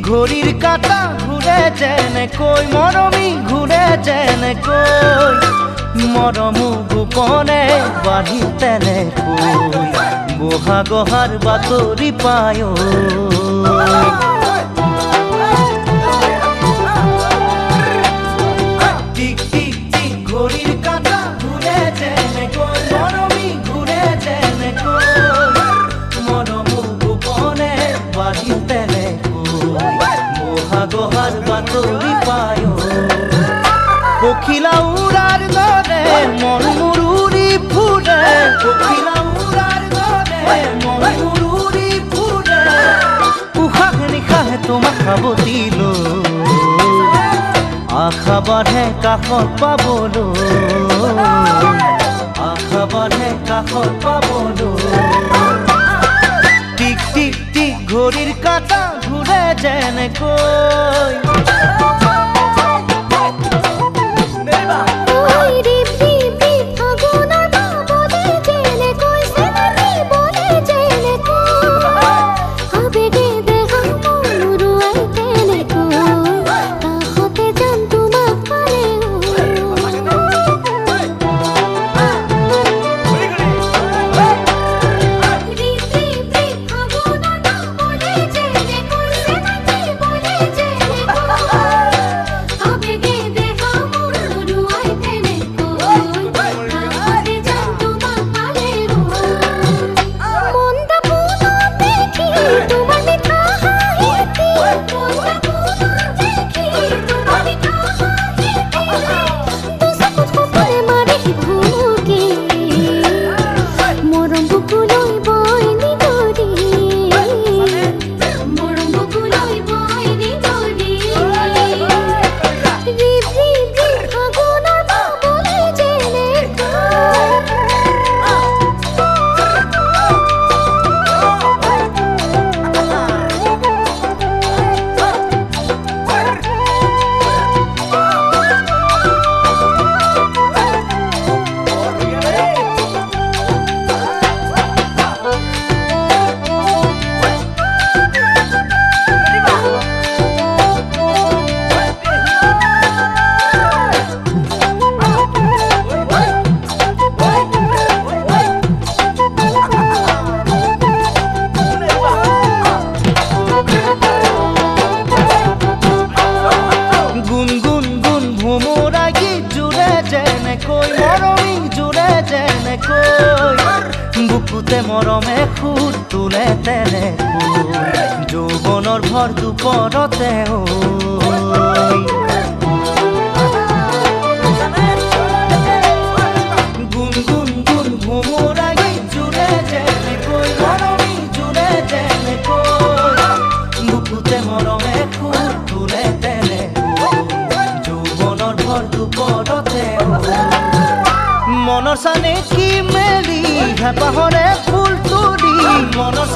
ঘড়িৰ কাঁটা ঘুৰে যেনে কই মৰমী ঘুৰে যেনে কই মৰমু গোপনে বাঢ়ি তেনে কই বহাগহাৰ বাতৰি পায় টিক টিক টিক ঘড়িৰ কাঁটা ঘুৰে যেনে কই মৰমী ঘুৰে যেনে কই মৰমু গোপনে বাঢ়ি তেনে বহাগহাৰ বাতৰি পায় পখিলা উৰাৰ দৰে মন মোৰ উৰি ফুৰে পখিলা উৰাৰ দৰে মন মোৰ উৰি ফুৰে উশাহ নিশাহে তোমাক সাৱটিলৈ আশা বাঢ়ে কাষত পাবলৈ আশা বাঢ়ে কাষত পাবলৈ টিক টিক টিক ঘড়িৰ কাঁটা ঘুৰে যেনে কই বুকুতে মৰমে খুৰ তোলে তেনে যৌৱনৰ ভৰ দুপৰতে গুণ গুণ গুণ ভোমোৰাগি জোৰে যেনেকৈ মৰমী জোৰে যেনেকৈ বুকুতে মৰমে খুৰ তোলে তেনে যৌৱনৰ ভৰ দুপৰতে মনৰ চানে কি মেলি হেঁপাহৰে ফুল তুলি মনৰ